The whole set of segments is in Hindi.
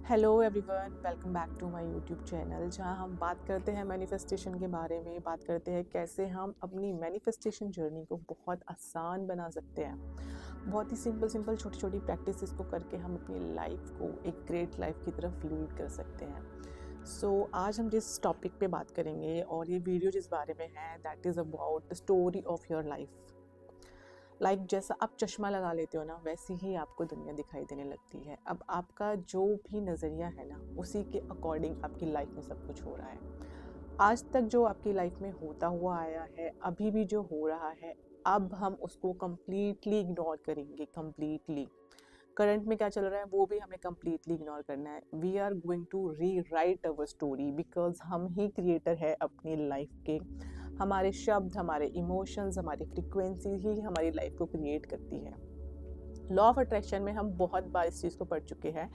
Hello everyone, welcome back to my YouTube channel, जहां हम बात करते हैं मैनिफेस्टेशन के बारे में। बात करते हैं कैसे हम अपनी मैनिफेस्टेशन जर्नी को बहुत आसान बना सकते हैं। बहुत ही सिंपल छोटी छोटी प्रैक्टिसेस को करके हम अपनी लाइफ को एक ग्रेट लाइफ की तरफ लीड कर सकते हैं। आज हम जिस टॉपिक पे बात करेंगे और ये वीडियो जिस बारे में है, that is about the story of your life. जैसा आप चश्मा लगा लेते हो ना, वैसी ही आपको दुनिया दिखाई देने लगती है। अब आपका जो भी नज़रिया है ना, उसी के अकॉर्डिंग आपकी लाइफ में सब कुछ हो रहा है। आज तक जो आपकी लाइफ में होता हुआ आया है, अभी भी जो हो रहा है, अब हम उसको कम्प्लीटली इग्नोर करेंगे। कम्प्लीटली करंट में क्या चल रहा है वो भी हमें कम्प्लीटली इग्नोर करना है। We are going to rewrite our story, because हम ही क्रिएटर है अपनी लाइफ के। हमारे शब्द, हमारे इमोशंस, हमारी फ्रिक्वेंसी ही हमारी लाइफ को क्रिएट करती है। लॉ ऑफ अट्रैक्शन में हम बहुत बार इस चीज़ को पढ़ चुके हैं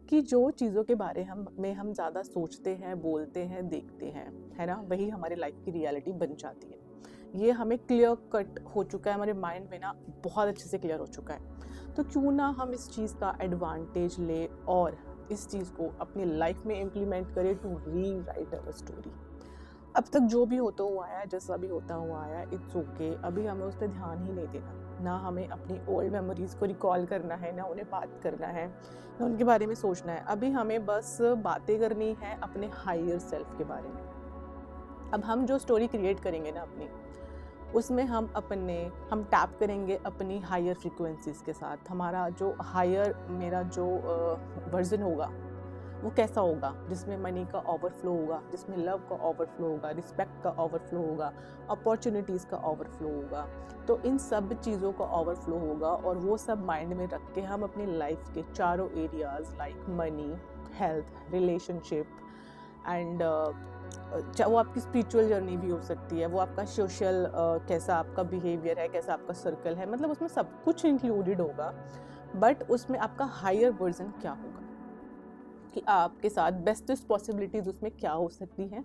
कि जो चीज़ों के बारे हम ज़्यादा सोचते हैं, बोलते हैं, देखते हैं, है ना, वही हमारी लाइफ की रियलिटी बन जाती है। ये हमें क्लियर कट हो चुका है, हमारे माइंड में ना बहुत अच्छे से क्लियर हो चुका है। तो क्यों ना हम इस चीज़ का एडवांटेज ले और इस चीज़ को अपनी लाइफ में इम्प्लीमेंट करें to rewrite our story. अब तक जो भी होता हुआ आया है, जैसा भी होता हुआ आया, इट्स ओके। अभी हमें उस पर ध्यान ही नहीं देना। ना हमें अपनी ओल्ड मेमोरीज को रिकॉल करना है, ना उन्हें बात करना है, ना उनके बारे में सोचना है। अभी हमें बस बातें करनी है अपने हायर सेल्फ के बारे में। अब हम जो स्टोरी क्रिएट करेंगे ना अपनी, उसमें हम टैप करेंगे अपनी हायर फ्रीक्वेंसीज के साथ। हमारा जो हायर, मेरा जो वर्जन होगा वो कैसा होगा, जिसमें मनी का ओवरफ्लो होगा, जिसमें लव का ओवरफ्लो होगा, रिस्पेक्ट का ओवरफ्लो होगा, अपॉर्चुनिटीज़ का ओवरफ्लो होगा। तो इन सब चीज़ों का ओवरफ्लो होगा और वो सब माइंड में रख के हम अपनी लाइफ के चारों areas like money, health, relationship and वो आपकी स्पिरिचुअल जर्नी भी हो सकती है, वो आपका सोशल कैसा आपका बिहेवियर है, कैसा आपका सर्कल है, मतलब उसमें सब कुछ इंक्लूडेड होगा। बट उसमें आपका हायर वर्जन क्या होगा कि आपके साथ बेस्टेस्ट पॉसिबिलिटीज़ उसमें क्या हो सकती हैं,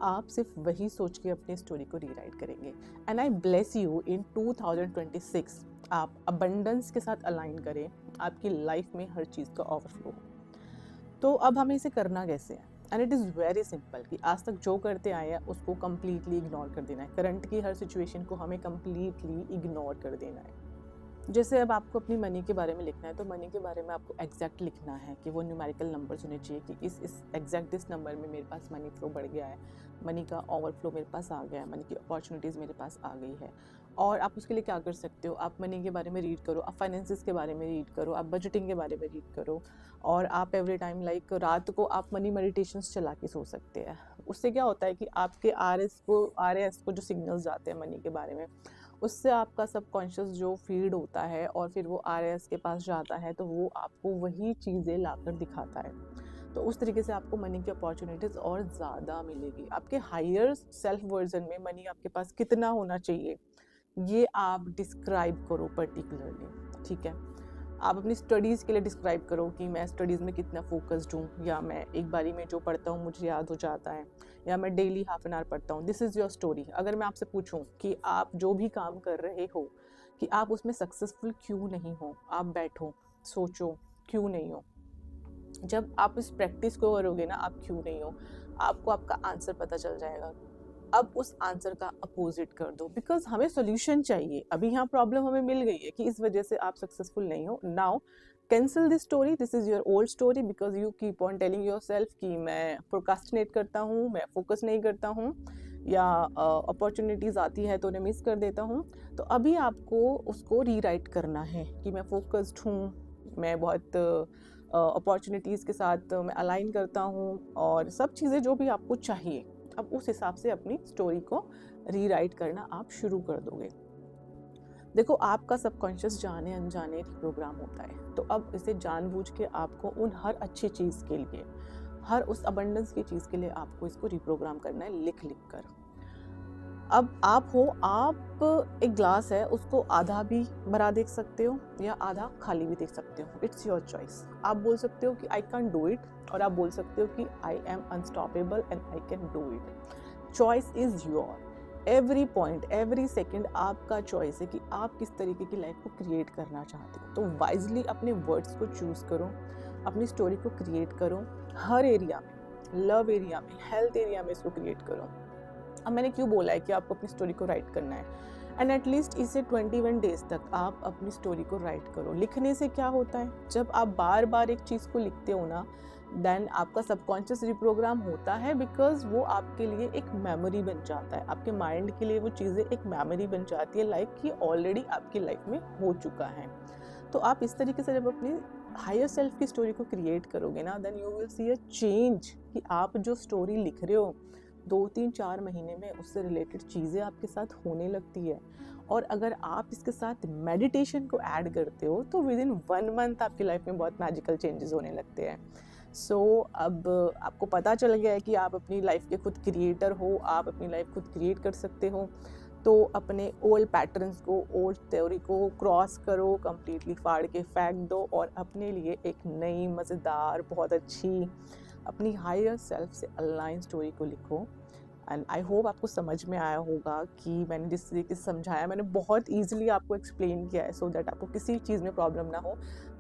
आप सिर्फ वही सोच के अपनी स्टोरी को रीराइट करेंगे। And I bless you in 2026 आप अबंडेंस के साथ अलाइन करें, आपकी लाइफ में हर चीज़ का ओवरफ्लो हो। तो अब हमें इसे करना कैसे है? And it is very simple कि आज तक जो करते आए हैं उसको कम्प्लीटली इग्नोर कर देना है। करंट की हर सिचुएशन को हमें कम्प्लीटली इग्नोर कर देना है। जैसे अब आपको अपनी मनी के बारे में लिखना है, तो मनी के बारे में आपको एग्जैक्ट लिखना है कि वो न्यूमेरिकल नंबर्स होने चाहिए कि इस एग्जैक्ट इस नंबर में मेरे पास मनी फ्लो बढ़ गया है, मनी का ओवरफ्लो मेरे पास आ गया है, मनी की अपॉर्चुनिटीज़ मेरे पास आ गई है। और आप उसके लिए क्या कर सकते हो, आप मनी के बारे में रीड करो, आप फाइनेंसिस के बारे में रीड करो, आप बजटिंग के बारे में रीड करो। और आप एवरी टाइम रात को आप मनी मेडिटेशंस चला के सो सकते हैं। उससे क्या होता है कि आपके आर एस को जो सिग्नल्स जाते हैं मनी के बारे में, उससे आपका सबकॉन्शियस जो फीड होता है और फिर वो आरएस के पास जाता है, तो वो आपको वही चीज़ें लाकर दिखाता है। तो उस तरीके से आपको मनी की अपॉर्चुनिटीज़ और ज़्यादा मिलेगी। आपके हायर सेल्फ वर्जन में मनी आपके पास कितना होना चाहिए, ये आप डिस्क्राइब करो पर्टिकुलरली। ठीक है, आप अपनी स्टडीज़ के लिए डिस्क्राइब करो कि मैं स्टडीज़ में कितना फोकस्ड हूँ, या मैं एक बारी में जो पढ़ता हूँ मुझे याद हो जाता है, या मैं डेली हाफ एन आवर पढ़ता हूँ। This is your story. अगर मैं आपसे पूछूँ कि आप जो भी काम कर रहे हो कि आप उसमें सक्सेसफुल क्यों नहीं हो, आप बैठो, सोचो क्यों नहीं हो। जब आप इस प्रैक्टिस को करोगे ना, आप क्यों नहीं हो, आपको आपका आंसर पता चल जाएगा। अब उस आंसर का अपोजिट कर दो, बिकॉज हमें सोल्यूशन चाहिए। अभी यहाँ प्रॉब्लम हमें मिल गई है कि इस वजह से आप सक्सेसफुल नहीं हो। Now cancel this story, this is your old story, because you keep on telling your self कि मैं प्रोकास्टिनेट करता हूँ, मैं फोकस नहीं करता हूँ, या अपॉर्चुनिटीज़ आती है तो उन्हें मिस कर देता हूँ। तो अभी आपको उसको रीराइट करना है कि मैं फोकस्ड हूँ, मैं बहुत अपॉर्चुनिटीज़ के साथ मैं अलाइन करता हूँ, और सब चीज़ें जो भी आपको चाहिए, अब उस हिसाब से अपनी स्टोरी को रीराइट करना आप शुरू कर दोगे। देखो, आपका सबकॉन्शियस जाने अनजाने प्रोग्राम होता है, तो अब इसे जानबूझ के आपको उन हर अच्छी चीज़ के लिए, हर उस अबंडेंस की चीज़ के लिए आपको इसको रिप्रोग्राम करना है, लिख लिख कर। अब आप एक ग्लास है, उसको आधा भी भरा देख सकते हो या आधा खाली भी देख सकते हो। It's your choice. आप बोल सकते हो कि आई कैन डू इट, और आप बोल सकते हो कि I am unstoppable and I can do it. Choice is your. Every point, every second आपका चॉइस है कि आप किस तरीके की लाइफ को क्रिएट करना चाहते हो। तो वाइजली अपने वर्ड्स को चूज करो, अपनी स्टोरी को क्रिएट करो हर एरिया में, लव एरिया में, हेल्थ एरिया में इसको क्रिएट करो। अब मैंने क्यों बोला है कि आपको अपनी स्टोरी को राइट करना है, एंड एटलीस्ट इसे 21 डेज तक आप अपनी स्टोरी को राइट करो। लिखने से क्या होता है, जब आप बार बार एक चीज़ को लिखते हो ना, देन आपका सबकॉन्शियस रिप्रोग्राम होता है, बिकॉज वो आपके लिए एक मेमोरी बन जाता है, आपके माइंड के लिए वो चीज़ें एक मेमोरी बन जाती है, लाइक कि ऑलरेडी आपकी लाइफ में हो चुका है। तो आप इस तरीके से जब अपनी हायर सेल्फ की स्टोरी को क्रिएट करोगे ना, then you will see a change कि आप जो स्टोरी लिख रहे हो 2-3-4 महीने में उससे रिलेटेड चीज़ें आपके साथ होने लगती है। और अगर आप इसके साथ मेडिटेशन को ऐड करते हो तो विद इन 1 मंथ आपकी लाइफ में बहुत मैजिकल चेंजेस होने लगते हैं। सो अब आपको पता चल गया है कि आप अपनी लाइफ के खुद क्रिएटर हो, आप अपनी लाइफ खुद क्रिएट कर सकते हो। तो अपने ओल्ड पैटर्न्स को, ओल्ड थ्योरी को क्रॉस करो, कंप्लीटली फाड़ के फेंक दो और अपने लिए एक नई मज़ेदार, बहुत अच्छी, अपनी हायर सेल्फ से अलाइन स्टोरी को लिखो। एंड आई होप आपको समझ में आया होगा कि मैंने जिस तरीके से समझाया, मैंने बहुत ईजिली आपको एक्सप्लेन किया है, सो दैट आपको किसी चीज़ में प्रॉब्लम ना हो।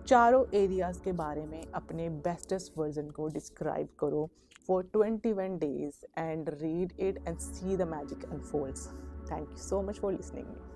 चारों एरियाज़ के बारे में अपने बेस्टेस्ट वर्जन को डिस्क्राइब करो for 21 days and read it and see the magic unfolds. Thank you so much for listening me.